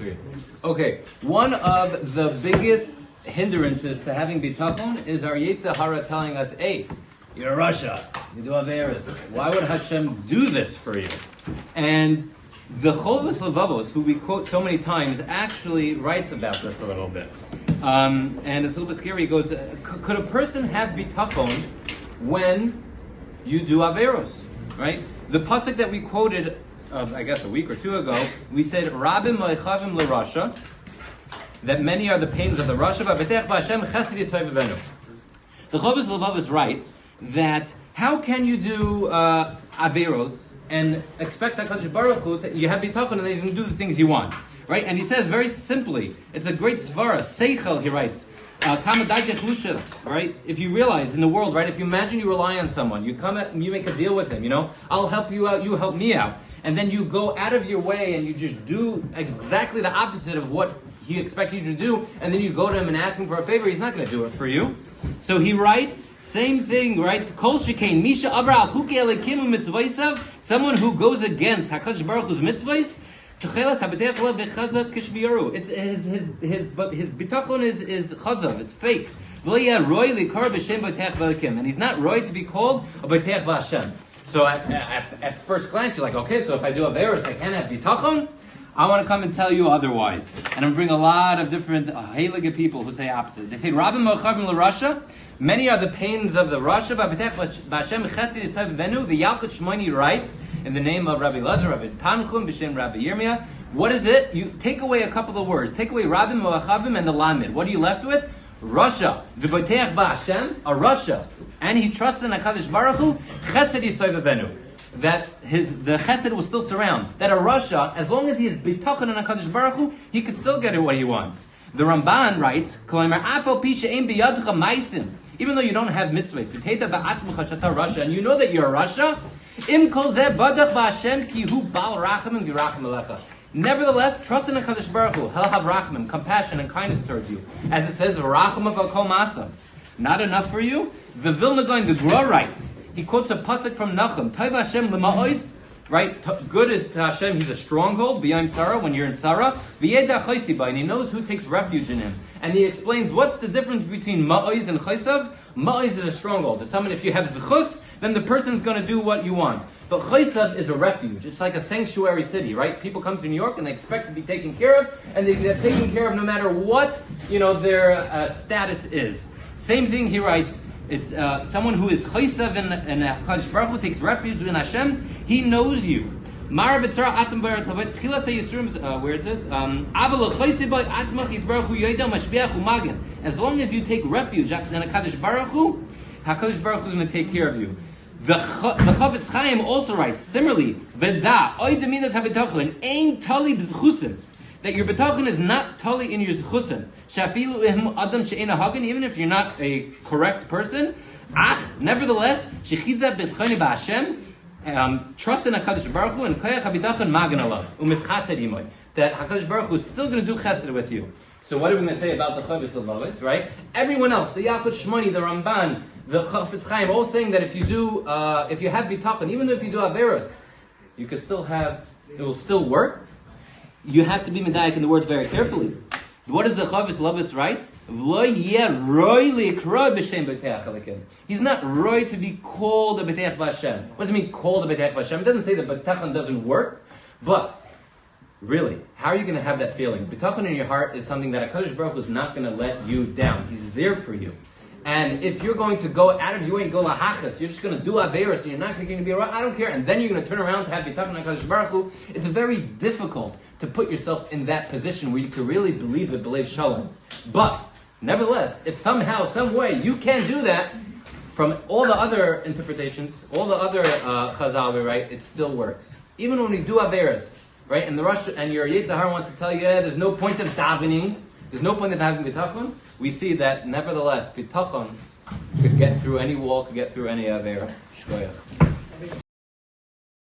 you. Okay, one of the biggest hindrances to having bitachon is our Yetzer Hara telling us, hey, you're Rasha, you do Averis. Why would Hashem do this for you? And the Chovos Levavos, who we quote so many times, actually writes about this a little bit. And it's a little bit scary. He goes, could a person have bitachon when you do Averos? Right? The pasuk that we quoted, I guess a week or two ago, we said, Rabim Ma'ichavim LaRasha, that many are the pains of the Rasha, V'betech B'Hashem Chesed Yisrael V'venu. The Chovos Levavos writes that how can you do Averos and expect HaKadosh Baruch Hu that you have bitachon and that he's going to do the things you want, right? And he says very simply, it's a great svara, seichel, he writes, right? If you realize in the world, right? If you imagine you rely on someone, you come at, you make a deal with him, you know, I'll help you out, you help me out, and then you go out of your way and you just do exactly the opposite of what he expects you to do, and then you go to him and ask him for a favor, he's not going to do it for you. So he writes, same thing, right? Kol shekain misha abra al chukei elikim u'mitzvaysav, someone who goes against HaKadosh Baruch Hu's mitzvahs, techelas habetech alav bechazak kishbiyaru. It's his bitachon is chazav, it's fake. V'lo roy likar b'shem b'tech v'elikim, and he's not roy to be called a b'tech v'Hashem. So at first glance, you're like, okay, so if I do averos, I can't have bitachon. I want to come and tell you otherwise. And I'm going to bring a lot of different heilige people who say opposite. They say, Rabim Ma'ichavim LaRasha, many are the pains of the Rasha, V'betech B'Hashem Chesed Yisrael V'venu. The Yalkut Shimoni writes, in the name of Rabbi Lazar, Rabbi Tanchum, B'Shem Rabbi Yirmiyah, what is it? You take away a couple of words. Take away Rabim Ma'ichavim and the Lamed. What are you left with? Rasha. V'betech B'Hashem, a Rasha. And he trusts in HaKadosh Baruch Hu, Chesed Yisrael V'venu. That the chesed will still surround. That a Rasha, as long as he is bitachon and HaKadosh Baruch Hu, he can still get what he wants. The Ramban writes, even though you don't have mitzvahs, and you know that you're a Rasha, nevertheless, trust in HaKadosh Baruch Hu. He'll have rachamim, compassion and kindness towards you. As it says, rachamim al kol masav. Not enough for you? The Vilna Gaon, the Gra writes, he quotes a pasuk from Nachum, Tov Hashem l'ma'ois, right? Good is to Hashem, he's a stronghold, b'yom tzara, when you're in tzara, v'yeda chaysiba, and he knows who takes refuge in him. And he explains what's the difference between ma'ois and chaysav. Ma'ois is a stronghold. It's someone, if you have zechus, then the person's going to do what you want. But chaysav is a refuge. It's like a sanctuary city, right? People come to New York and they expect to be taken care of, and they get taken care of no matter what, their status is. Same thing he writes, it's someone who is chaysav and HaKadosh Baruch Hu takes refuge in Hashem. He knows you. Where is it? As long as you take refuge in HaKadosh Baruch Hu, HaKadosh Baruch Hu is going to take care of you. The Chavetz Chaim also writes similarly, that your bitachon is not tali in your zechusim. Even if you're not a correct person, nevertheless, trust in HaKadosh Baruch Hu and koyach habitachon magen alav u'mischased imoy. That HaKadosh Baruch Hu is still going to do chesed with you. So what are we going to say about the Chovos Levavos, right? Everyone else, the Yalkut Shimoni, the Ramban, the Chafetz Chaim, all saying that if you have bitachon, even though if you do averos, you can still have, it will still work. You have to be medayik in the words very carefully. What does the Chovos Levavos write? He's not roy to be called a B'tech B'Hashem. What does it mean, called a B'tech B'Hashem? It doesn't say that bitachon doesn't work, but really, how are you going to have that feeling? Bitachon in your heart is something that HaKadosh Baruch Hu is not going to let you down. He's there for you. And if you're going to go out of your way and go lahachas, you're just going to do averos, and you're not going to be I don't care, and then you're going to turn around to have bitachon and HaKadosh Baruch Hu, it's very difficult to put yourself in that position where you can really believe it, believe shalom. But, nevertheless, if somehow, some way, you can do that, from all the other interpretations, all the other chazal, right, it still works. Even when we do averos, right, and the Rasha, and your Yetzer Hara wants to tell you, there's no point of davening, there's no point of having bitachon, we see that, nevertheless, bitachon could get through any wall, could get through any avera. Shkoyach.